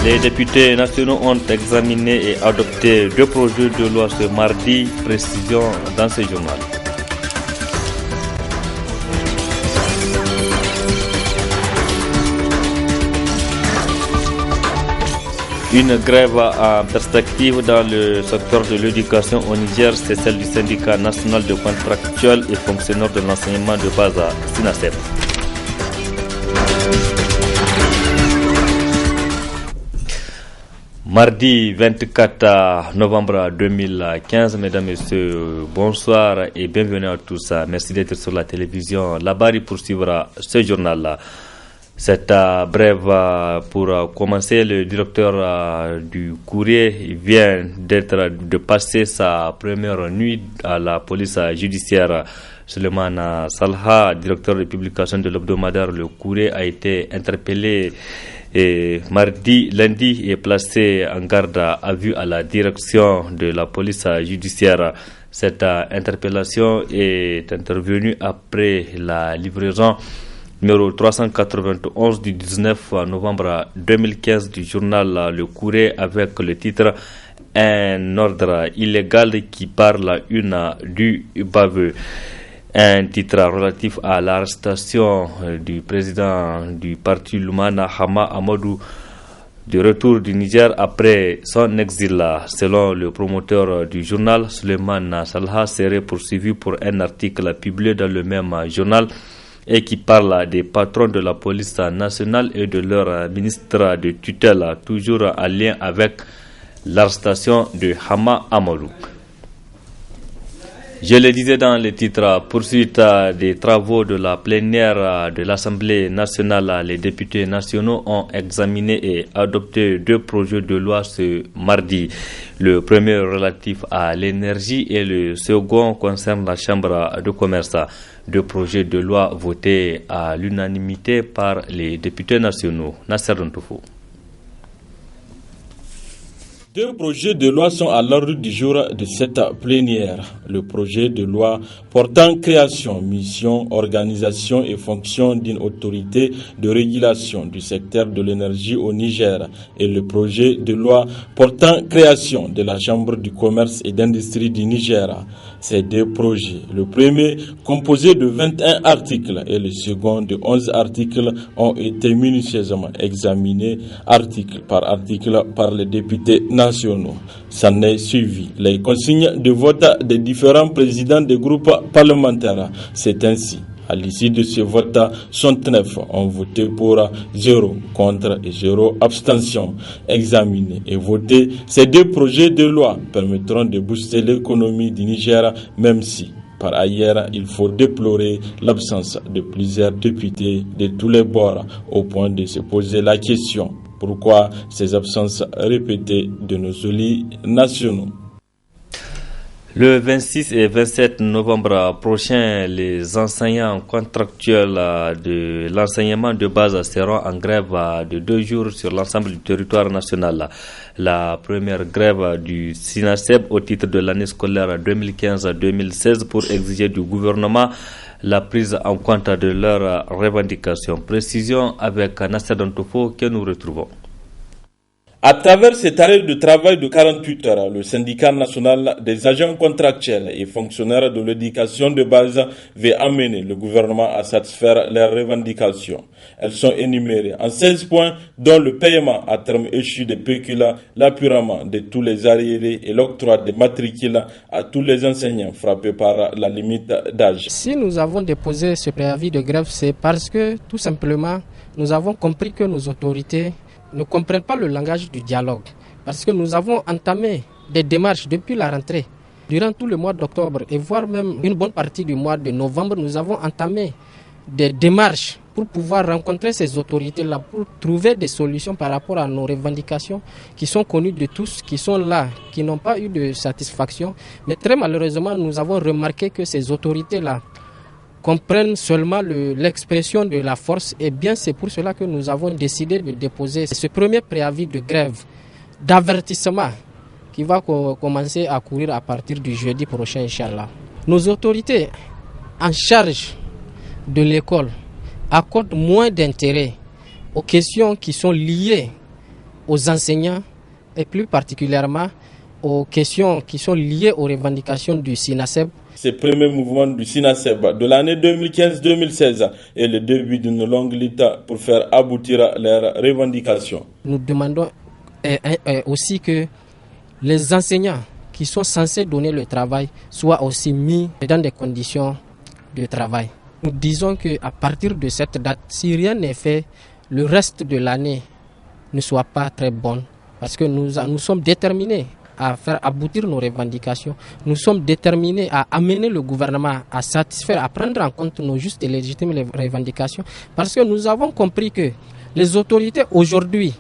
Les députés nationaux ont examiné et adopté 2 projets de loi ce mardi, précision dans ce journal. Une grève en perspective dans le secteur de l'éducation au Niger, c'est celle du syndicat national de contractuels et fonctionnaires de l'enseignement de base à SINASEP. Mardi 24 novembre 2015, mesdames et messieurs, bonsoir et bienvenue à tous. Merci d'être sur la télévision. La Barre poursuivra ce journal-là. Cette brève, pour commencer, le directeur du courrier vient de passer sa première nuit à la police judiciaire. Suleiman Salha, directeur de publication de l'hebdomadaire Le Courrier, a été interpellé lundi est placé en garde à vue à la direction de la police judiciaire. Cette interpellation est intervenue après la livraison numéro 391 du 19 novembre 2015 du journal Le Courrier avec le titre « Un ordre illégal qui parle du baveux ». Un titre relatif à l'arrestation du président du parti Lumana Hama Amadou de retour du Niger après son exil. Selon le promoteur du journal, Suleiman Salha serait poursuivi pour un article publié dans le même journal et qui parle des patrons de la police nationale et de leur ministre de tutelle, toujours en lien avec l'arrestation de Hama Amadou. Je le disais dans le titre, poursuite des travaux de la plénière de l'Assemblée nationale, les députés nationaux ont examiné et adopté 2 projets de loi ce mardi. Le premier relatif à l'énergie et le second concerne la Chambre de commerce. 2 projets de loi votés à l'unanimité par les députés nationaux. Nasser Ntoufou. 2 projets de loi sont à l'ordre du jour de cette plénière. Le projet de loi portant création, mission, organisation et fonction d'une autorité de régulation du secteur de l'énergie au Niger et le projet de loi portant création de la Chambre du commerce et d'industrie du Niger. Ces 2 projets, le premier composé de 21 articles et le second de 11 articles, ont été minutieusement examinés article par article par les députés nationaux. S'en est suivi les consignes de vote des différents présidents des groupes parlementaires. C'est ainsi. À l'issue de ce vote, 69 ont voté pour, 0 contre et 0 abstention. Examinés et votés, ces 2 projets de loi permettront de booster l'économie du Niger, même si, par ailleurs, il faut déplorer l'absence de plusieurs députés de tous les bords, au point de se poser la question: pourquoi ces absences répétées de nos élus nationaux? Le 26 et 27 novembre prochain, les enseignants contractuels de l'enseignement de base seront en grève de 2 jours sur l'ensemble du territoire national. La première grève du SINASEP au titre de l'année scolaire 2015-2016 pour exiger du gouvernement la prise en compte de leurs revendications. Précision avec Nasser Ntoufou que nous retrouvons. À travers cet arrêt de travail de 48 heures, le syndicat national des agents contractuels et fonctionnaires de l'éducation de base veut amener le gouvernement à satisfaire leurs revendications. Elles sont énumérées en 16 points, dont le paiement à terme échu des pécules, l'appurement de tous les arriérés et l'octroi des matricules à tous les enseignants frappés par la limite d'âge. Si nous avons déposé ce préavis de grève, c'est parce que tout simplement nous avons compris que nos autorités ne comprennent pas le langage du dialogue. Parce que nous avons entamé des démarches depuis la rentrée. Durant tout le mois d'octobre et voire même une bonne partie du mois de novembre, nous avons entamé des démarches pour pouvoir rencontrer ces autorités-là, pour trouver des solutions par rapport à nos revendications qui sont connues de tous, qui sont là, qui n'ont pas eu de satisfaction. Mais très malheureusement, nous avons remarqué que ces autorités-là comprennent seulement l'expression de la force. Et bien c'est pour cela que nous avons décidé de déposer ce premier préavis de grève, d'avertissement, qui va commencer à courir à partir du jeudi prochain, Inch'Allah. Nos autorités en charge de l'école accordent moins d'intérêt aux questions qui sont liées aux enseignants et plus particulièrement aux questions qui sont liées aux revendications du SINASEB. Ce premier mouvement du SINASEB de l'année 2015-2016 est le début d'une longue lutte pour faire aboutir leurs revendications. Nous demandons aussi que les enseignants qui sont censés donner le travail soient aussi mis dans des conditions de travail. Nous disons qu'à partir de cette date, si rien n'est fait, le reste de l'année ne soit pas très bon. Parce que nous sommes déterminés à faire aboutir nos revendications. Nous sommes déterminés à amener le gouvernement à satisfaire, à prendre en compte nos justes et légitimes revendications. Parce que nous avons compris que les autorités aujourd'hui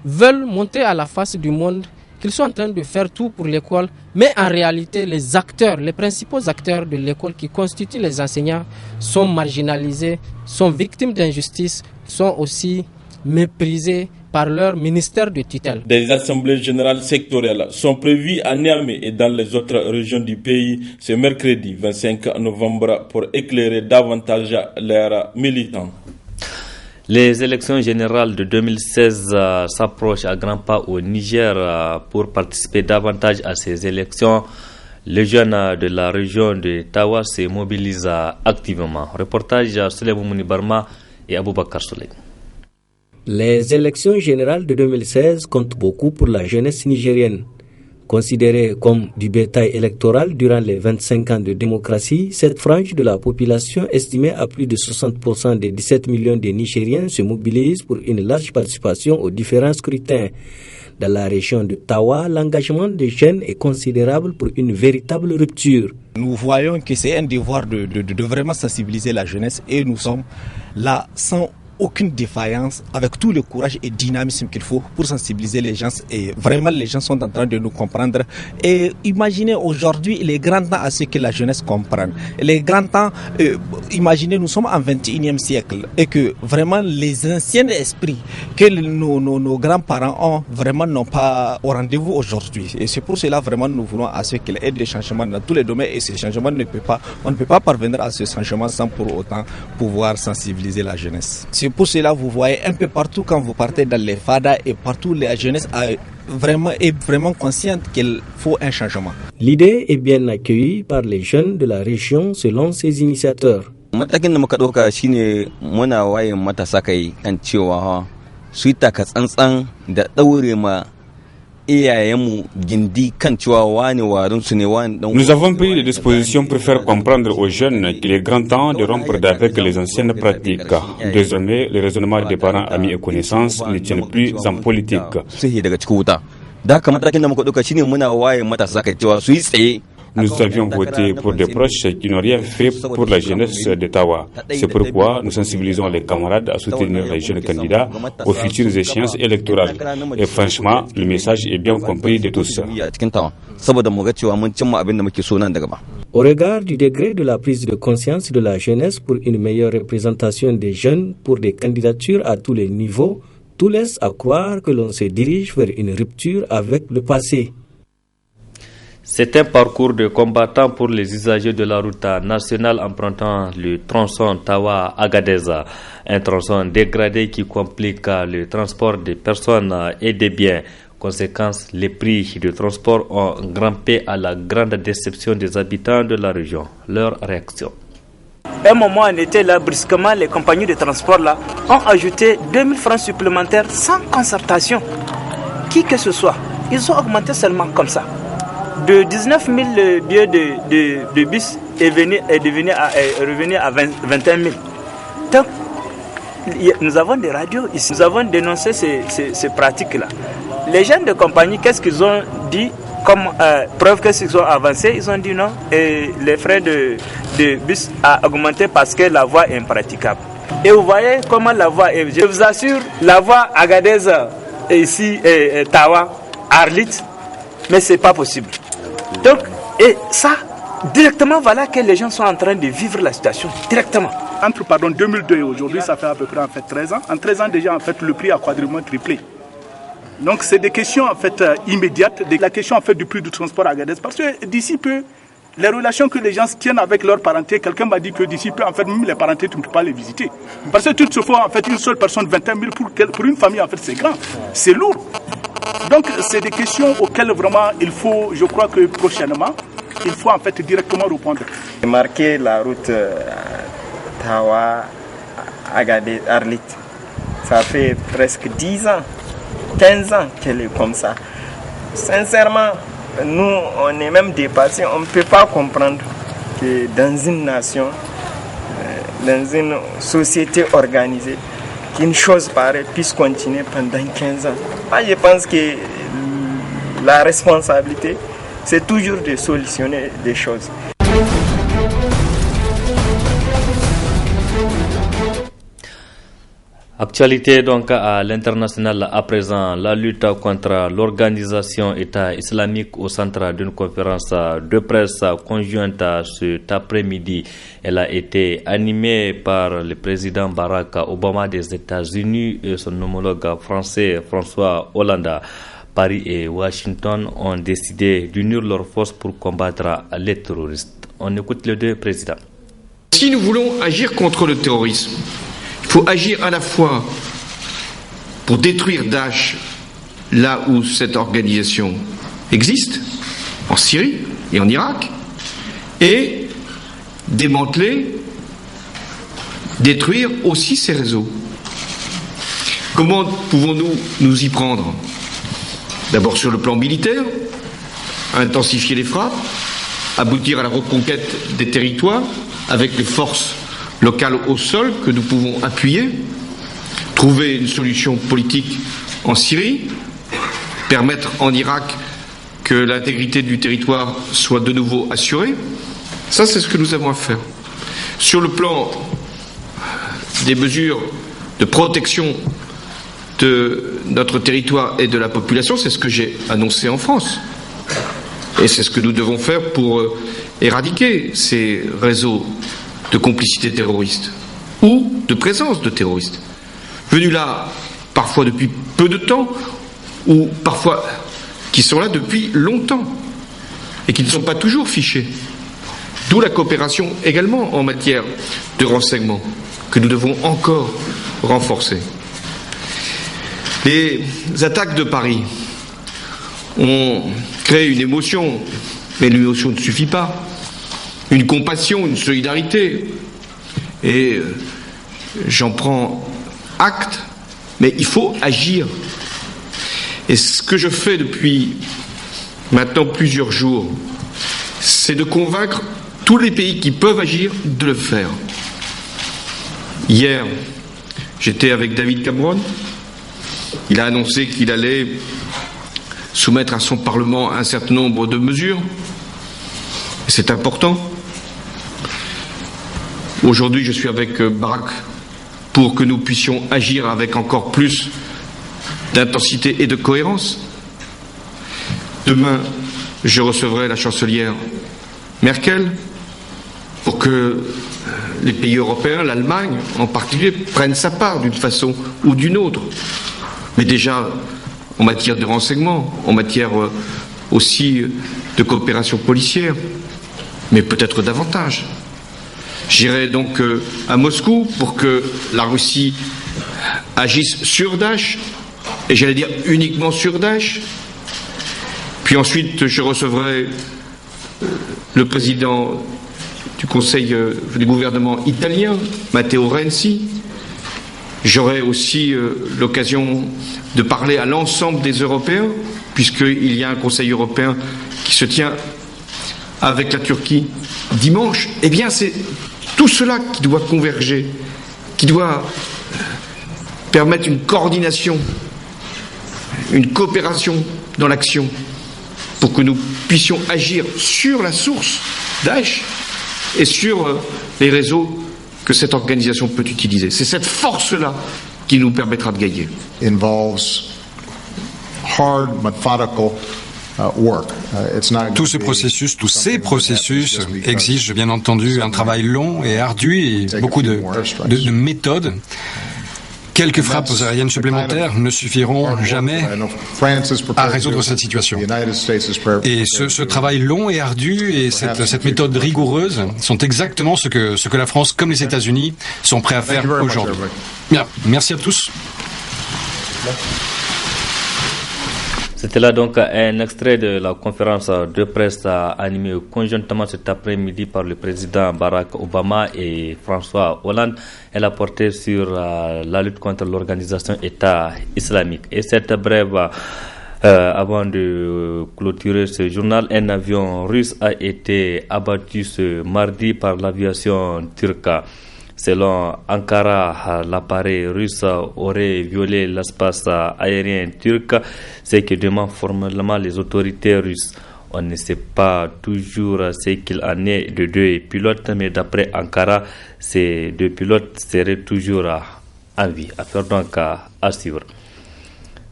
veulent montrer à la face du monde qu'ils sont en train de faire tout pour l'école, mais en réalité, les principaux acteurs de l'école qui constituent les enseignants sont marginalisés, sont victimes d'injustice, sont aussi méprisés par leur ministère de tutelle. Des assemblées générales sectorielles sont prévues à Niamey et dans les autres régions du pays ce mercredi 25 novembre pour éclairer davantage leurs militants. Les élections générales de 2016 s'approchent à grands pas au Niger. Pour participer davantage à ces élections, les jeunes de la région de Tawa se mobilisent activement. Reportage Souleymane Mouni Barma et Aboubakar Souley. Les élections générales de 2016 comptent beaucoup pour la jeunesse nigérienne. Considérée comme du bétail électoral durant les 25 ans de démocratie, cette frange de la population, estimée à plus de 60% des 17 millions de Nigériens, se mobilise pour une large participation aux différents scrutins. Dans la région de Tawa, l'engagement des jeunes est considérable pour une véritable rupture. Nous voyons que c'est un devoir de vraiment sensibiliser la jeunesse et nous sommes là sans aucune défaillance, avec tout le courage et dynamisme qu'il faut pour sensibiliser les gens. Et vraiment, les gens sont en train de nous comprendre. Et imaginez aujourd'hui, il est grand temps à ce que la jeunesse comprenne. Il est grand temps, imaginez, nous sommes en 21e siècle et que vraiment les anciens esprits que nos grands-parents ont, vraiment n'ont pas au rendez-vous aujourd'hui. Et c'est pour cela, vraiment, nous voulons à ce qu'il y ait des changements dans tous les domaines et ces changements on ne peut pas parvenir à ce changement sans pour autant pouvoir sensibiliser la jeunesse. C'est pour cela vous voyez un peu partout quand vous partez dans les fadas et partout la jeunesse est vraiment consciente qu'il faut un changement. L'idée est bien accueillie par les jeunes de la région selon ses initiateurs. Matakin da muka ɗauka shine muna waye matasa kai kan cewa su yi taka tsantsan da ɗaure ma Nous avons pris des dispositions pour faire comprendre aux jeunes qu'il est grand temps de rompre avec les anciennes pratiques. Désormais, les raisonnements des parents, amis et connaissances ne tiennent plus en politique. Nous avions voté pour des proches qui n'ont rien fait pour la jeunesse d'Ottawa. C'est pourquoi nous sensibilisons les camarades à soutenir les jeunes candidats aux futures échéances électorales. Et franchement, le message est bien compris de tous. Au regard du degré de la prise de conscience de la jeunesse pour une meilleure représentation des jeunes pour des candidatures à tous les niveaux, tout laisse à croire que l'on se dirige vers une rupture avec le passé. C'est un parcours de combattants pour les usagers de la route nationale empruntant le tronçon Tawa-Agadeza, un tronçon dégradé qui complique le transport des personnes et des biens. Conséquence, les prix de transport ont grimpé à la grande déception des habitants de la région. Leur réaction. À un moment, on était là, brusquement, les compagnies de transport là, ont ajouté 2000 francs supplémentaires sans concertation. Qui que ce soit, ils ont augmenté seulement comme ça. De 19 000 billets de bus est revenu à 21 000. Donc, nous avons des radios ici. Nous avons dénoncé ces pratiques-là. Les gens de compagnie, qu'est-ce qu'ils ont dit comme preuve qu'ils ont avancé? Ils ont dit non. Et les frais de bus ont augmenté parce que la voie est impraticable. Et vous voyez comment la voie est. Je vous assure, la voie Agadeza ici, Tawa, Arlit, mais c'est pas possible. Donc, et ça, directement, voilà que les gens sont en train de vivre la situation, directement. Entre 2002 et aujourd'hui, ça fait à peu près 13 ans. En 13 ans déjà, le prix a quadruplement triplé. Donc, c'est des questions immédiates, la question du prix du transport à Agadez. Parce que d'ici peu, Les relations que les gens tiennent avec leur parenté, quelqu'un m'a dit que d'ici peu, en fait, même les parentés, tu ne peux pas les visiter. Parce que tu te fais, en fait, une seule personne, 21 000 pour une famille, en fait, c'est grand. C'est lourd. Donc, c'est des questions auxquelles vraiment il faut, je crois que prochainement, il faut en fait directement répondre. Marquer la route Tawa, Agadez, Arlit, ça fait presque 10 ans, 15 ans qu'elle est comme ça. Sincèrement, nous, on est même dépassés. On ne peut pas comprendre que dans une nation, dans une société organisée, qu'une chose pareille puisse continuer pendant 15 ans. Moi, je pense que la responsabilité, c'est toujours de solutionner des choses. Actualité donc à l'international à présent, la lutte contre l'organisation État islamique au centre d'une conférence de presse conjointe cet après-midi. Elle a été animée par le président Barack Obama des États-Unis et son homologue français François Hollande. Paris et Washington ont décidé d'unir leurs forces pour combattre les terroristes. On écoute les deux présidents. Si nous voulons agir contre le terrorisme, il faut agir à la fois pour détruire Daesh là où cette organisation existe, en Syrie et en Irak, et démanteler, détruire aussi ces réseaux. Comment pouvons-nous nous y prendre ? D'abord sur le plan militaire, intensifier les frappes, aboutir à la reconquête des territoires avec les forces locales au sol que nous pouvons appuyer, trouver une solution politique en Syrie, permettre en Irak que l'intégrité du territoire soit de nouveau assurée. Ça, c'est ce que nous avons à faire. Sur le plan des mesures de protection de notre territoire et de la population, c'est ce que j'ai annoncé en France. Et c'est ce que nous devons faire pour éradiquer ces réseaux de complicité terroriste ou de présence de terroristes, venus là parfois depuis peu de temps ou parfois qui sont là depuis longtemps et qui ne sont pas toujours fichés. D'où la coopération également en matière de renseignement que nous devons encore renforcer. Les attaques de Paris ont créé une émotion, mais l'émotion ne suffit pas. Une compassion, une solidarité, et j'en prends acte, mais il faut agir. Et ce que je fais depuis maintenant plusieurs jours, c'est de convaincre tous les pays qui peuvent agir de le faire. Hier, j'étais avec David Cameron, il a annoncé qu'il allait soumettre à son Parlement un certain nombre de mesures, c'est important. Aujourd'hui, je suis avec Barack pour que nous puissions agir avec encore plus d'intensité et de cohérence. Demain, je recevrai la chancelière Merkel pour que les pays européens, l'Allemagne en particulier, prennent sa part d'une façon ou d'une autre. Mais déjà en matière de renseignement, en matière aussi de coopération policière, mais peut-être davantage. J'irai donc à Moscou pour que la Russie agisse sur Daesh, et j'allais dire uniquement sur Daesh. Puis ensuite, je recevrai le président du Conseil du gouvernement italien, Matteo Renzi. J'aurai aussi l'occasion de parler à l'ensemble des Européens, puisqu'il y a un Conseil européen qui se tient avec la Turquie dimanche. Eh bien, c'est tout cela qui doit converger, qui doit permettre une coordination, une coopération dans l'action, pour que nous puissions agir sur la source Daesh et sur les réseaux que cette organisation peut utiliser. C'est cette force-là qui nous permettra de gagner. Tous ces processus exigent bien entendu un travail long et ardu et beaucoup de méthodes. quelques frappes aériennes supplémentaires ne suffiront jamais à résoudre cette situation. Et ce travail long et ardu et cette méthode rigoureuse sont exactement ce que la France comme les États-Unis sont prêts à faire aujourd'hui. Bien, merci à tous. C'était là donc un extrait de la conférence de presse animée conjointement cet après-midi par le président Barack Obama et François Hollande. Elle a porté sur la lutte contre l'organisation État islamique. Et cette brève, avant de clôturer ce journal, un avion russe a été abattu ce mardi par l'aviation turque. Selon Ankara, l'appareil russe aurait violé l'espace aérien turc, ce que demandent formellement les autorités russes. On ne sait pas toujours ce qu'il en est de deux pilotes, mais d'après Ankara, ces deux pilotes seraient toujours en vie. Affaire donc à suivre.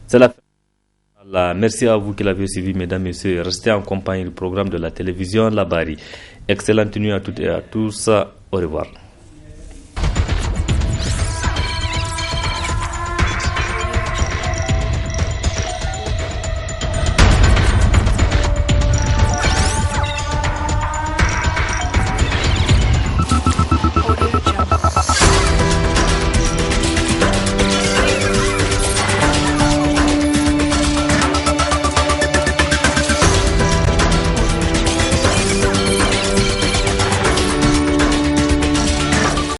C'est la fin. Merci à vous qui l'avez suivi, mesdames et messieurs. Restez en compagnie du programme de la télévision La Bari. Excellente nuit à toutes et à tous. Au revoir.